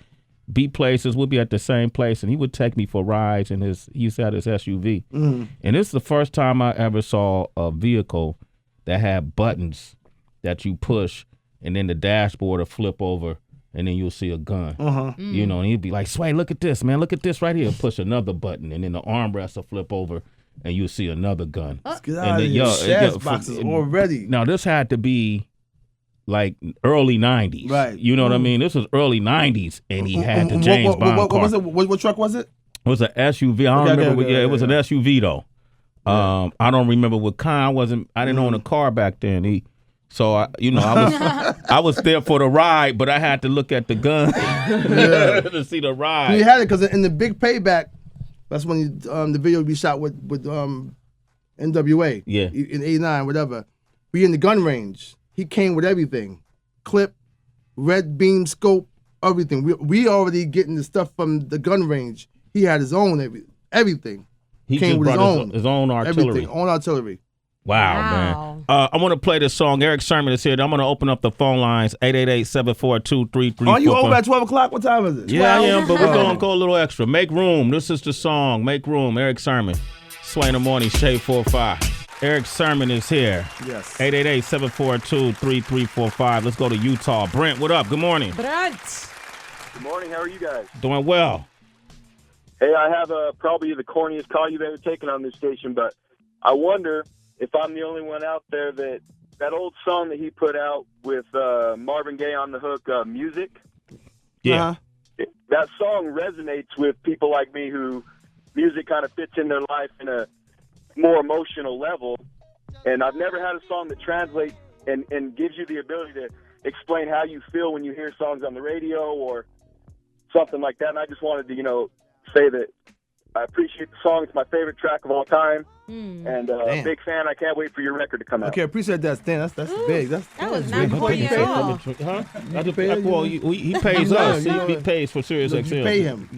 [SPEAKER 5] be places. We'd be at the same place, and he would take me for rides in he used to have his SUV. And this is the first time I ever saw a vehicle that had buttons that you push, and then the dashboard will flip over, and then you'll see a gun. You know, and he'd be like, Sway, look at this, man. Look at this right here. Push another button, and then the armrest will flip over, and you'll see another gun.
[SPEAKER 7] Let's get out of here. Shaz boxes already.
[SPEAKER 5] Now, this had to be like early 90s.
[SPEAKER 7] Right.
[SPEAKER 5] You know what I mean? This was early 90s, and he had the James Bond car.
[SPEAKER 7] What was it? What truck was it?
[SPEAKER 5] It was an SUV. I don't remember. It was an SUV, though. I don't remember what kind. I didn't own a car back then. I was there for the ride, but I had to look at the gun to see the ride.
[SPEAKER 7] You had it because in the Big Payback, that's when the video would be shot with NWA.
[SPEAKER 5] Yeah.
[SPEAKER 7] In '89, whatever. We in the gun range. He came with everything, clip, red beam scope, everything. We already getting the stuff from the gun range. He had his own everything.
[SPEAKER 5] He
[SPEAKER 7] came
[SPEAKER 5] just
[SPEAKER 7] with
[SPEAKER 5] brought his own artillery.
[SPEAKER 7] Everything, own artillery.
[SPEAKER 5] Wow, man. I want to play this song. Eric Sermon is here. I'm going to open up the phone lines, 888-742-3344.
[SPEAKER 7] Are you over at 12 o'clock? What time is it?
[SPEAKER 5] Yeah, I am, but we're going to go a little extra. Make room. This is the song. Make room. Eric Sermon. Sway in the morning, Shade 45. Eric Sermon is here.
[SPEAKER 7] Yes.
[SPEAKER 5] 888-742-3345. Let's go to Utah. Brent, what up? Good morning.
[SPEAKER 4] Brent.
[SPEAKER 9] Good morning. How are you guys?
[SPEAKER 5] Doing well.
[SPEAKER 9] Hey, I have probably the corniest call you've ever taken on this station, but I wonder if I'm the only one out there that old song that he put out with Marvin Gaye on the hook, Music.
[SPEAKER 5] Yeah.
[SPEAKER 9] That song resonates with people like me who music kind of fits in their life in a more emotional level. And I've never had a song that translates and gives you the ability to explain how you feel when you hear songs on the radio or something like that. And I just wanted to, say that I appreciate the song. It's my favorite track of all time. And a big fan. I can't wait for your record to come out.
[SPEAKER 7] Okay, appreciate that, Stan. That's big. That
[SPEAKER 4] was not corny at all.
[SPEAKER 5] Huh? Well, he pays us. He pays for Sirius XM.
[SPEAKER 7] You pay him.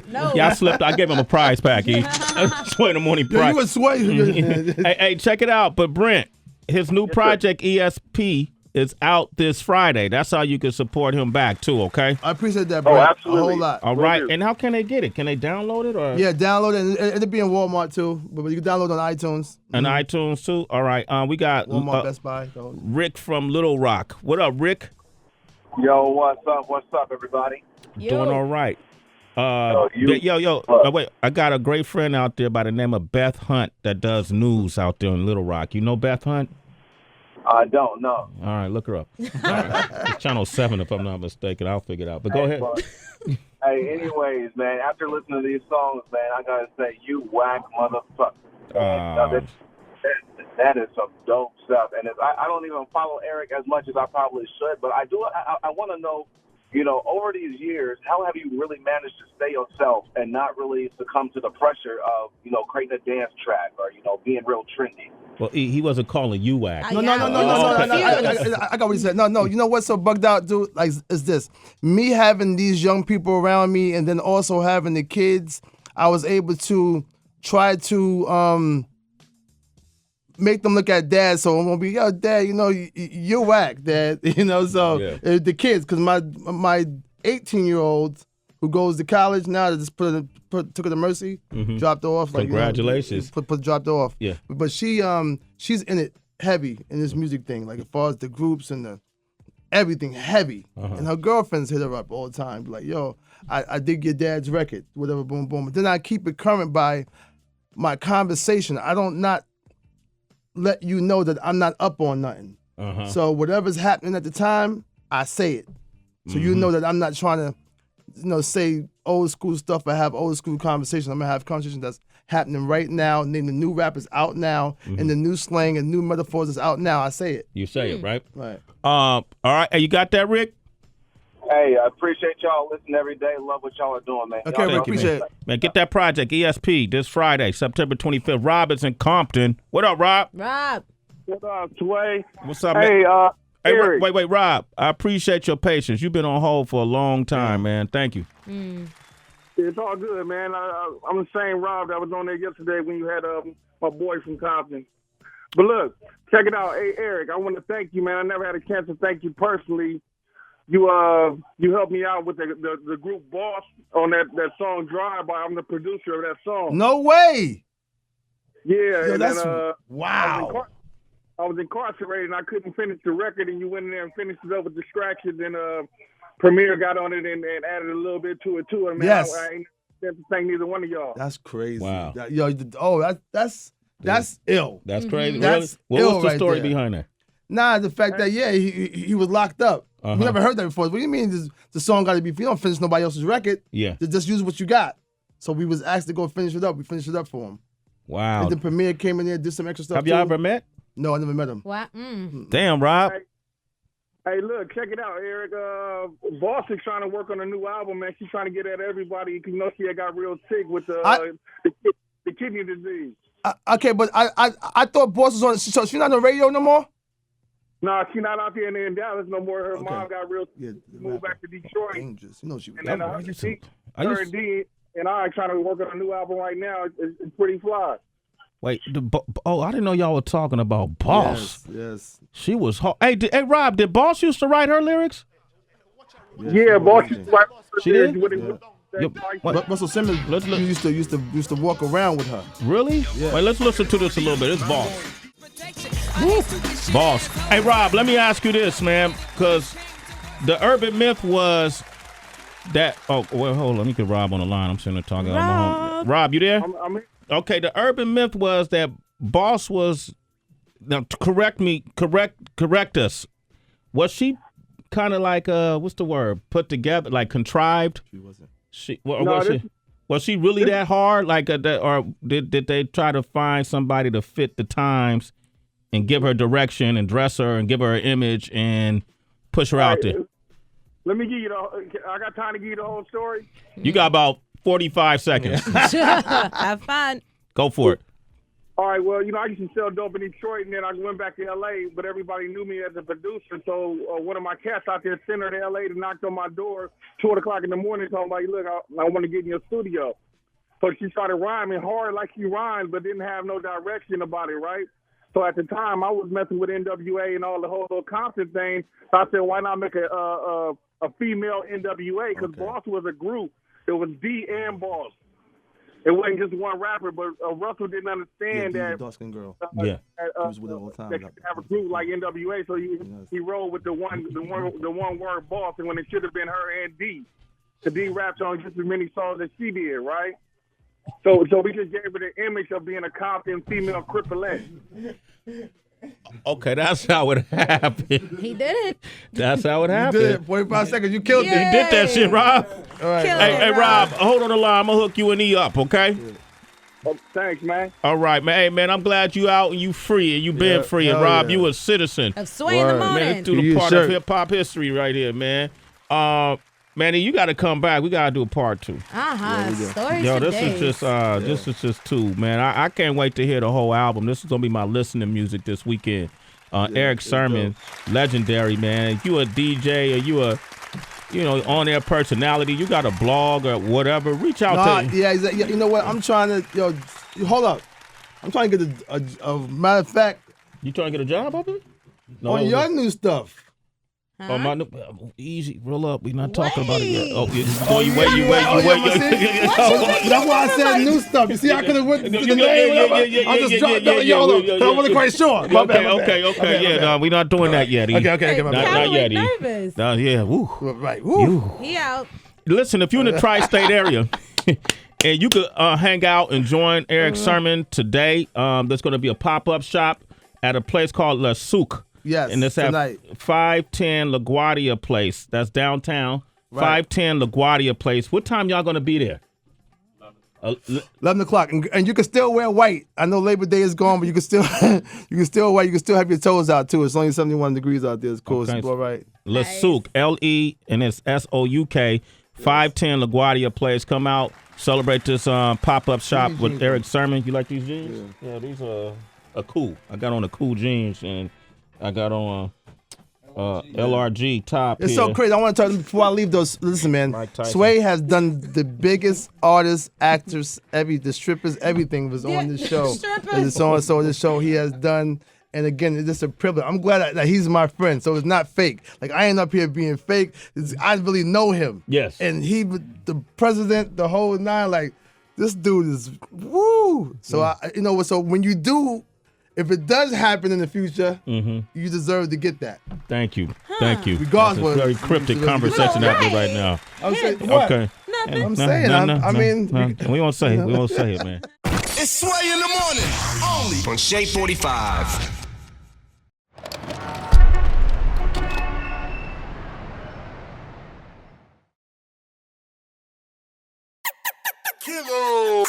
[SPEAKER 4] No.
[SPEAKER 5] Yeah, I gave him a prize pack. Sway in the morning prize.
[SPEAKER 7] You would sway.
[SPEAKER 5] Hey, check it out. But Brent, his new project, ESP, is out this Friday. That's how you can support him back, too, okay?
[SPEAKER 7] I appreciate that, bro.
[SPEAKER 9] Absolutely.
[SPEAKER 7] A whole lot.
[SPEAKER 5] All right. And how can they get it? Can they download it? Or?
[SPEAKER 7] Yeah, download it. And it'll be in Walmart, too. But you can download on iTunes.
[SPEAKER 5] And iTunes, too? All right. We got
[SPEAKER 7] Walmart, Best Buy.
[SPEAKER 5] Rick from Little Rock. What up, Rick?
[SPEAKER 10] Yo, what's up? What's up, everybody?
[SPEAKER 5] Doing all right. Wait. I got a great friend out there by the name of Beth Hunt that does news out there in Little Rock. You know Beth Hunt?
[SPEAKER 10] I don't know.
[SPEAKER 5] All right, look her up. All right. It's Channel 7, if I'm not mistaken. I'll figure it out. But go ahead.
[SPEAKER 10] Hey, anyways, man, after listening to these songs, man, I got to say, you whack motherfucker. That is some dope stuff. And I don't even follow Eric as much as I probably should, but I want to know, over these years, how have you really managed to stay yourself and not really succumb to the pressure of, creating a dance track or, being real trendy?
[SPEAKER 5] Well, he wasn't calling you whack.
[SPEAKER 7] No. I got what he said. No. You know what's so bugged out, dude? Like, is this me having these young people around me, and then also having the kids? I was able to try to make them look at dad. So I'm gonna be, yo, dad, you're whack, dad. The kids, because my 18-year-old who goes to college now, just took her to Mercy, dropped her off.
[SPEAKER 5] Congratulations.
[SPEAKER 7] Dropped her off.
[SPEAKER 5] Yeah.
[SPEAKER 7] But she's in it heavy in this music thing, like as far as the groups and the everything heavy. And her girlfriends hit her up all the time, like, yo, I dig your dad's record, whatever, boom, boom. But then I keep it current by my conversation. I don't not let you know that I'm not up on nothing. So whatever's happening at the time, I say it. So you know that I'm not trying to say old school stuff. I have old school conversations. I'm gonna have conversations that's happening right now. And then the new rap is out now, and the new slang and new metaphors is out now. I say it.
[SPEAKER 5] You say it, right?
[SPEAKER 7] Right.
[SPEAKER 5] All right. Hey, you got that, Rick?
[SPEAKER 10] Hey, I appreciate y'all listening every day. Love what y'all are doing, man.
[SPEAKER 7] Okay, we appreciate it.
[SPEAKER 5] Man, get that project, ESP, this Friday, September 25th. Rob is in Compton. What up, Rob?
[SPEAKER 4] Rob.
[SPEAKER 10] What up, Sway?
[SPEAKER 5] What's up,
[SPEAKER 10] Hey,
[SPEAKER 5] man? Hey,
[SPEAKER 11] Eric.
[SPEAKER 5] wait, Rob. I appreciate your patience. You've been on hold for a long time, man. Thank you.
[SPEAKER 11] It's all good, man. I'm the same Rob that was on there yesterday when you had my boy from Compton. But look, check it out. Hey, Eric, I want to thank you, man. I never had a chance to thank you personally. You helped me out with the group Boss on that song Drive By. I'm the producer of that song.
[SPEAKER 7] No way.
[SPEAKER 11] Yeah,
[SPEAKER 7] Yo,
[SPEAKER 11] and
[SPEAKER 7] that's
[SPEAKER 11] then,
[SPEAKER 7] wow.
[SPEAKER 11] I was incarcerated and I couldn't finish the record, and you went in there and finished it up with Distractions, and Premier got on it and added a little bit to it too. And man,
[SPEAKER 7] Yes.
[SPEAKER 11] I ain't have to thank neither one of y'all.
[SPEAKER 7] That's crazy.
[SPEAKER 5] Wow.
[SPEAKER 7] That's ill.
[SPEAKER 5] That's crazy.
[SPEAKER 7] That's
[SPEAKER 5] Really? What was the
[SPEAKER 7] ill
[SPEAKER 5] story
[SPEAKER 7] right there.
[SPEAKER 5] behind that?
[SPEAKER 7] Nah, the fact that he was locked up.
[SPEAKER 5] Uh-huh.
[SPEAKER 7] We never heard that before. What do you mean the song got to be? If you don't finish nobody else's record,
[SPEAKER 5] Yeah.
[SPEAKER 7] just use what you got. So we was asked to go finish it up. We finished it up for him.
[SPEAKER 5] Wow.
[SPEAKER 7] And then Premier came in there, did some extra stuff.
[SPEAKER 5] Have y'all
[SPEAKER 7] too.
[SPEAKER 5] ever met?
[SPEAKER 7] No, I never met him.
[SPEAKER 4] Wow.
[SPEAKER 5] Damn, Rob.
[SPEAKER 11] Hey, look, check it out, Eric. Boss is trying to work on a new album, man. She's trying to get at everybody. You know, she had got real sick with the kidney disease.
[SPEAKER 7] Okay, but I thought Boss was on. So she's not on the radio no more.
[SPEAKER 11] No, she's not out there in Dallas no more. Her mom got real sick, moved back to Detroit.
[SPEAKER 7] Dangerous. You know she.
[SPEAKER 11] And then her and D and I are trying to work on a new album right now. It's pretty fly.
[SPEAKER 5] Wait, I didn't know y'all were talking about Boss.
[SPEAKER 7] Yes.
[SPEAKER 5] She was hard. Hey, Rob, did Boss used to write her lyrics?
[SPEAKER 11] Yeah, Boss used to write her
[SPEAKER 5] She
[SPEAKER 11] lyrics
[SPEAKER 5] did?
[SPEAKER 11] with it.
[SPEAKER 7] Russell Simmons used to walk around with her.
[SPEAKER 5] Really?
[SPEAKER 7] Yeah.
[SPEAKER 5] Wait, let's listen to this a little bit. It's Boss. Woo. Boss. Hey, Rob, let me ask you this, man, because the urban myth was that. Oh, well, hold on. Let me get Rob on the line. I'm sitting there talking. Rob, you there?
[SPEAKER 11] I'm here.
[SPEAKER 5] Okay, the urban myth was that Boss was. Now, correct us. Was she kind of like what's the word? Put together, like contrived? She wasn't. Was she really that hard? Like, or did they try to find somebody to fit the times and give her direction and dress her and give her an image and push her out there?
[SPEAKER 11] Let me give you I got time to give you the whole story.
[SPEAKER 5] You got about 45 seconds.
[SPEAKER 4] Have fun.
[SPEAKER 5] Go for it.
[SPEAKER 11] All right, well, I used to sell dope in Detroit, and then I went back to L.A., but everybody knew me as a producer, so one of my cats out there sent her to L.A. to knock on my door 2 o'clock in the morning, talking about, look, I want to get in your studio. So she started rhyming hard like she rhymed, but didn't have no direction about it, right? So at the time, I was messing with NWA and all the whole little Compton thing, so I said, why not make a female NWA? Because Boss was a group. It was D and Boss. It wasn't just one rapper, but Russell didn't understand that.
[SPEAKER 7] Dark-skinned girl.
[SPEAKER 5] Yeah.
[SPEAKER 7] He was with her all the time.
[SPEAKER 11] They could have a group like NWA, so he rolled with the one word Boss, and when it should have been her and D. The D rapped on just as many songs as she did, right? So we just gave her the image of being a Compton female Cripplet.
[SPEAKER 5] Okay, that's how it happened.
[SPEAKER 4] He did it.
[SPEAKER 5] That's how it happened.
[SPEAKER 7] You did it. 45 seconds. You killed it.
[SPEAKER 5] You did that shit, Rob.
[SPEAKER 7] All right.
[SPEAKER 5] Hey, Rob, hold on the line. I'm going to hook you and E up, okay?
[SPEAKER 11] Oh, thanks, man.
[SPEAKER 5] All right, man. Hey, man, I'm glad you out and you free and you been free. And, Rob, you a citizen.
[SPEAKER 4] Of Sway in the morning.
[SPEAKER 5] Man, let's do the part of hip-hop history right here, man. Manny, you got to come back. We got to do a part 2.
[SPEAKER 4] Stories
[SPEAKER 5] Yo,
[SPEAKER 4] for
[SPEAKER 5] this
[SPEAKER 4] days.
[SPEAKER 5] is just 2, man. I can't wait to hear the whole album. This is going to be my listening music this weekend. Eric Sermon, legendary, man. If you a DJ or you a on-air personality, you got a blog or whatever, reach out to
[SPEAKER 7] Yeah, you know what? I'm trying to, hold up. I'm trying to get a matter of fact.
[SPEAKER 5] You trying to get a job up here? No,
[SPEAKER 7] on your new stuff.
[SPEAKER 5] Oh, my new, easy, roll up. We not talking about it yet. Oh, you
[SPEAKER 7] wait. That's why I said new stuff. You see, I could have went to the name. I just dropped it. I wasn't quite sure.
[SPEAKER 5] Okay. Yeah, no, we not doing that yet.
[SPEAKER 7] Okay.
[SPEAKER 5] Not yet.
[SPEAKER 4] Nervous.
[SPEAKER 5] Yeah, woo.
[SPEAKER 7] Right, woo.
[SPEAKER 4] He out.
[SPEAKER 5] Listen, if you're in the tri-state area and you could hang out and join Eric Sermon today, there's going to be a pop-up shop at a place called La Souk.
[SPEAKER 7] Yes,
[SPEAKER 5] and it's at
[SPEAKER 7] tonight.
[SPEAKER 5] 510 LaGuardia Place. That's downtown.
[SPEAKER 7] Right.
[SPEAKER 5] 510 LaGuardia Place. What time y'all going to be there?
[SPEAKER 7] 11 o'clock. And you can still wear white. I know Labor Day is gone, but you can still wear. You can still have your toes out, too. It's only 71 degrees out there. It's cool.
[SPEAKER 5] Okay.
[SPEAKER 7] It's all right.
[SPEAKER 5] La Souk, L-E, and it's S-O-U-K, 510 LaGuardia Place. Come out, celebrate this pop-up shop with Eric Sermon. You like these jeans? Yeah, these are cool. I got on the cool jeans, and I got on LRG top.
[SPEAKER 7] It's
[SPEAKER 5] here.
[SPEAKER 7] so crazy. I want to tell them before I leave those. Listen, man. Sway has done the biggest artists, actors, the strippers, everything was on this show. It's so this show he has done. And again, it's just a privilege. I'm glad that he's my friend, so it's not fake. Like, I ain't up here being fake. I really know him.
[SPEAKER 5] Yes.
[SPEAKER 7] And the president, the whole nine, like, this dude is woo. So, so when you do, if it does happen in the future, you deserve to get that.
[SPEAKER 5] Thank you. Thank you.
[SPEAKER 7] Regardless.
[SPEAKER 5] That's a very cryptic conversation happening right now.
[SPEAKER 7] I'm saying, what?
[SPEAKER 5] Okay.
[SPEAKER 7] Nothing. I'm saying, I mean.
[SPEAKER 5] We won't say it. We won't say it, man.
[SPEAKER 12] It's Sway in the morning, only on Shea 45.
[SPEAKER 13] Kilo.